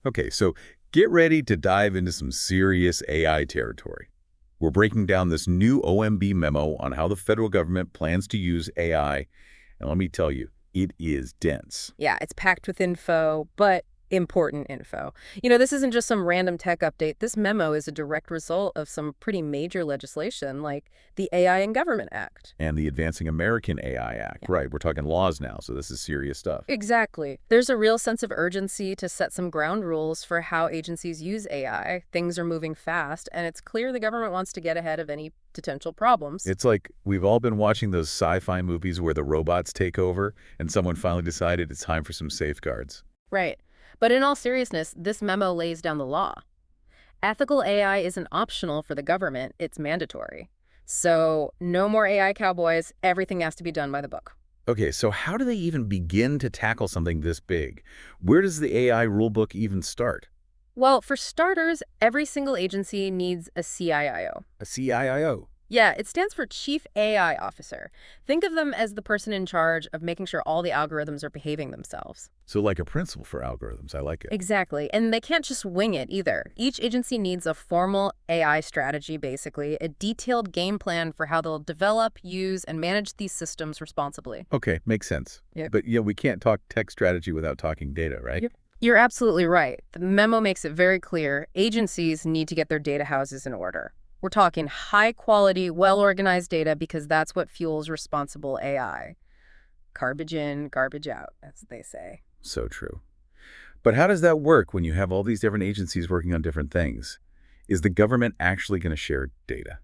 Okay, so get ready to dive into some serious AI territory. We're breaking down this new OMB memo on how the federal government plans to use AI, and let me tell you, it is dense. Yeah, it's packed with info, but important info. This isn't just some random tech update. This memo is a direct result of some pretty major legislation like the AI in Government Act. And the Advancing American AI Act, Yeah. right, we're talking laws now, so this is serious stuff. Exactly. There's a real sense of urgency to set some ground rules for how agencies use AI. Things are moving fast, and it's clear the government wants to get ahead of any potential problems. It's like we've all been watching those sci-fi movies where the robots take over, and someone finally decided it's time for some safeguards. Right. But in all seriousness, this memo lays down the law. Ethical AI isn't optional for the government, it's mandatory. So, no more AI cowboys, everything has to be done by the book. Okay, so how do they even begin to tackle something this big? Where does the AI rulebook even start? Well, for starters, every single agency needs a CIIO. A CIIO. Yeah, it stands for Chief AI Officer. Think of them as the person in charge of making sure all the algorithms are behaving themselves. So like a principal for algorithms. I like it. Exactly. And they can't just wing it either. Each agency needs a formal AI strategy, basically, a detailed game plan for how they'll develop, use, and manage these systems responsibly. Okay, makes sense. Yep. But we can't talk tech strategy without talking data, right? Yep. You're absolutely right. The memo makes it very clear agencies need to get their data houses in order. We're talking high-quality, well-organized data because that's what fuels responsible AI. Garbage in, garbage out, as they say. So true. But how does that work when you have all these different agencies working on different things? Is the government actually going to share data?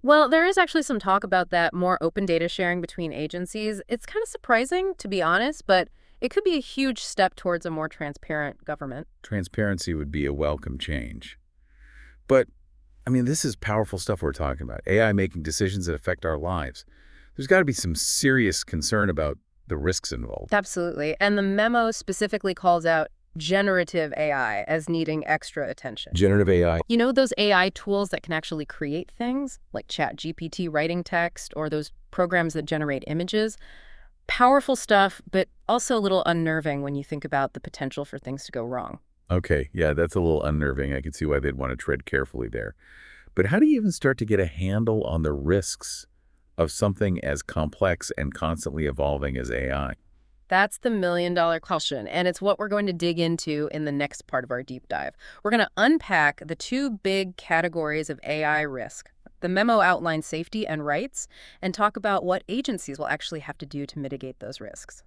Well, there is actually some talk about that more open data sharing between agencies. It's kind of surprising, to be honest, but it could be a huge step towards a more transparent government. Transparency would be a welcome change. But, this is powerful stuff we're talking about. AI making decisions that affect our lives. There's got to be some serious concern about the risks involved. Absolutely. And the memo specifically calls out generative AI as needing extra attention. Generative AI. You know those AI tools that can actually create things, like ChatGPT writing text or those programs that generate images? Powerful stuff, but also a little unnerving when you think about the potential for things to go wrong. Okay, yeah, that's a little unnerving. I can see why they'd want to tread carefully there. But how do you even start to get a handle on the risks of something as complex and constantly evolving as AI? That's the million-dollar question, and it's what we're going to dig into in the next part of our deep dive. We're going to unpack the two big categories of AI risk. The memo outlines safety and rights, and talk about what agencies will actually have to do to mitigate those risks.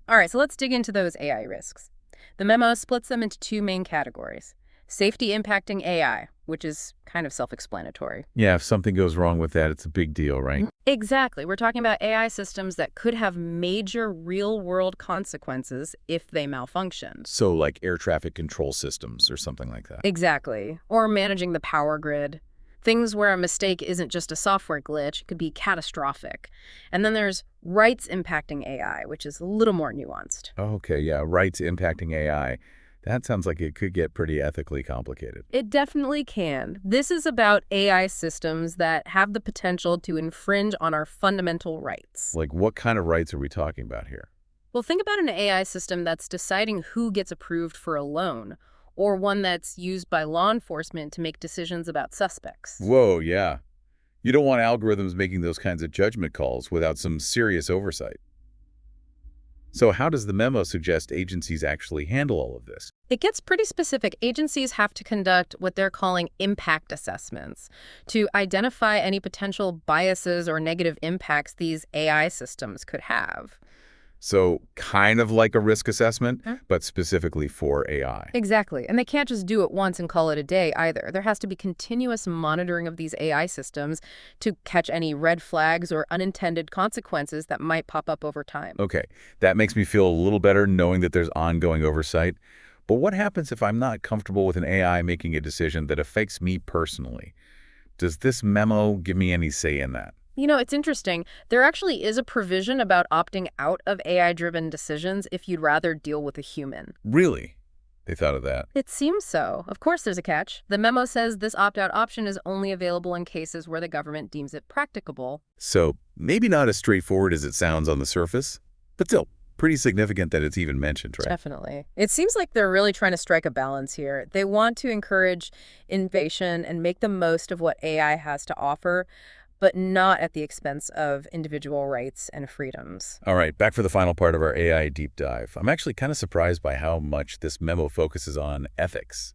All right, so let's dig into those AI risks. The memo splits them into two main categories. Safety impacting AI, which is kind of self-explanatory. Yeah, if something goes wrong with that, it's a big deal, right? Exactly. We're talking about AI systems that could have major real-world consequences if they malfunction. So like air traffic control systems or something like that. Exactly. Or managing the power grid. Things where a mistake isn't just a software glitch, it could be catastrophic. And then there's rights impacting AI, which is a little more nuanced. Okay, yeah, rights impacting AI. That sounds like it could get pretty ethically complicated. It definitely can. This is about AI systems that have the potential to infringe on our fundamental rights. Like what kind of rights are we talking about here? Well, think about an AI system that's deciding who gets approved for a loan, or one that's used by law enforcement to make decisions about suspects. Whoa, yeah. You don't want algorithms making those kinds of judgment calls without some serious oversight. So how does the memo suggest agencies actually handle all of this? It gets pretty specific. Agencies have to conduct what they're calling impact assessments to identify any potential biases or negative impacts these AI systems could have. So kind of like a risk assessment, but specifically for AI. Exactly. And they can't just do it once and call it a day either. There has to be continuous monitoring of these AI systems to catch any red flags or unintended consequences that might pop up over time. Okay, that makes me feel a little better knowing that there's ongoing oversight. But what happens if I'm not comfortable with an AI making a decision that affects me personally? Does this memo give me any say in that? It's interesting. There actually is a provision about opting out of AI-driven decisions if you'd rather deal with a human. Really? They thought of that. It seems so. Of course there's a catch. The memo says this opt-out option is only available in cases where the government deems it practicable. So maybe not as straightforward as it sounds on the surface, but still, Pretty significant that it's even mentioned, right? Definitely. It seems like they're really trying to strike a balance here. They want to encourage innovation and make the most of what AI has to offer, but not at the expense of individual rights and freedoms. All right, back for the final part of our AI deep dive. I'm actually kind of surprised by how much this memo focuses on ethics,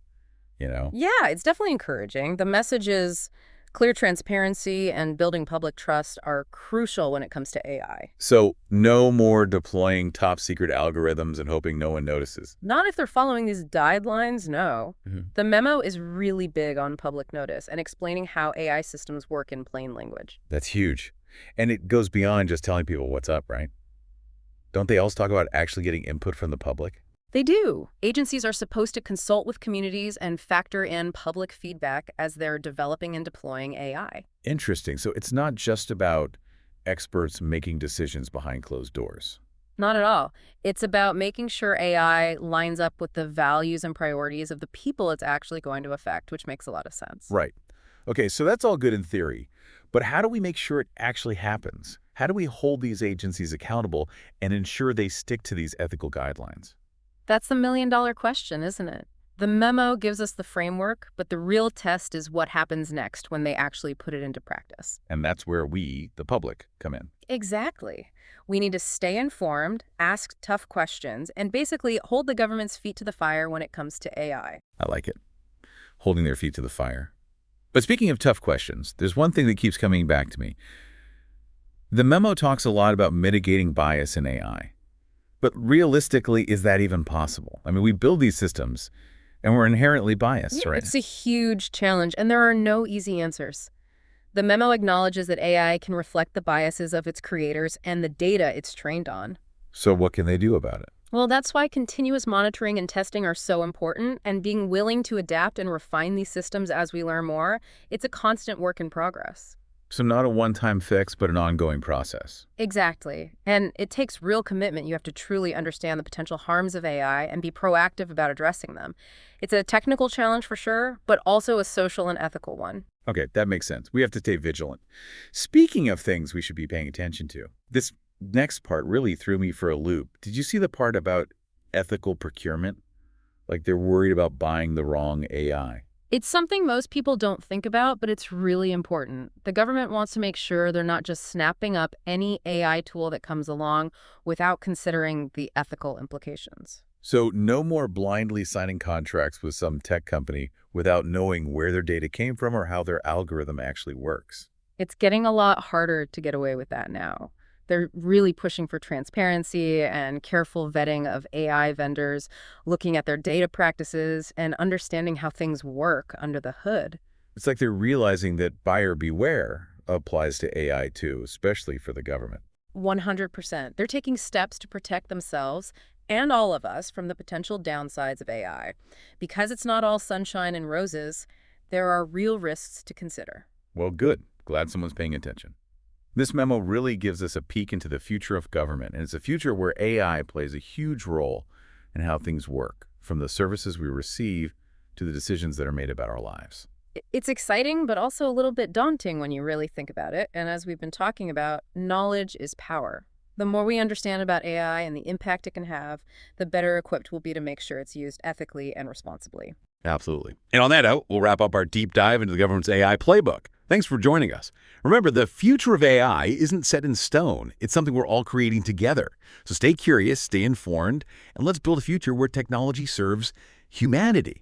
you know? Yeah, it's definitely encouraging. The message is clear transparency and building public trust are crucial when it comes to AI. So no more deploying top secret algorithms and hoping no one notices. Not if they're following these guidelines, no. Mhm. The memo is really big on public notice and explaining how AI systems work in plain language. That's huge. And it goes beyond just telling people what's up, right? Don't they also talk about actually getting input from the public? They do. Agencies are supposed to consult with communities and factor in public feedback as they're developing and deploying AI. Interesting. So it's not just about experts making decisions behind closed doors. Not at all. It's about making sure AI lines up with the values and priorities of the people it's actually going to affect, which makes a lot of sense. Right. Okay, so that's all good in theory. But how do we make sure it actually happens? How do we hold these agencies accountable and ensure they stick to these ethical guidelines? That's the million-dollar question, isn't it? The memo gives us the framework, but the real test is what happens next when they actually put it into practice. And that's where we, the public, come in. Exactly. We need to stay informed, ask tough questions, and basically hold the government's feet to the fire when it comes to AI. I like it. Holding their feet to the fire. But speaking of tough questions, there's one thing that keeps coming back to me. The memo talks a lot about mitigating bias in AI. But realistically, is that even possible? I mean, we build these systems, and we're inherently biased, Yeah, right? it's a huge challenge, and there are no easy answers. The memo acknowledges that AI can reflect the biases of its creators and the data it's trained on. So what can they do about it? Well, that's why continuous monitoring and testing are so important, and being willing to adapt and refine these systems as we learn more, it's a constant work in progress. So not a one-time fix, but an ongoing process. Exactly. And it takes real commitment. You have to truly understand the potential harms of AI and be proactive about addressing them. It's a technical challenge for sure, but also a social and ethical one. Okay, that makes sense. We have to stay vigilant. Speaking of things we should be paying attention to, this next part really threw me for a loop. Did you see the part about ethical procurement? Like they're worried about buying the wrong AI. It's something most people don't think about, but it's really important. The government wants to make sure they're not just snapping up any AI tool that comes along without considering the ethical implications. So no more blindly signing contracts with some tech company without knowing where their data came from or how their algorithm actually works. It's getting a lot harder to get away with that now. They're really pushing for transparency and careful vetting of AI vendors, looking at their data practices and understanding how things work under the hood. It's like they're realizing that buyer beware applies to AI too, especially for the government. 100%. They're taking steps to protect themselves and all of us from the potential downsides of AI. Because it's not all sunshine and roses, there are real risks to consider. Well, good. Glad someone's paying attention. This memo really gives us a peek into the future of government, and it's a future where AI plays a huge role in how things work, from the services we receive to the decisions that are made about our lives. It's exciting, but also a little bit daunting when you really think about it. And as we've been talking about, knowledge is power. The more we understand about AI and the impact it can have, the better equipped we'll be to make sure it's used ethically and responsibly. Absolutely. And on that note, we'll wrap up our deep dive into the government's AI playbook. Thanks for joining us. Remember, the future of AI isn't set in stone. It's something we're all creating together. So stay curious, stay informed, and let's build a future where technology serves humanity.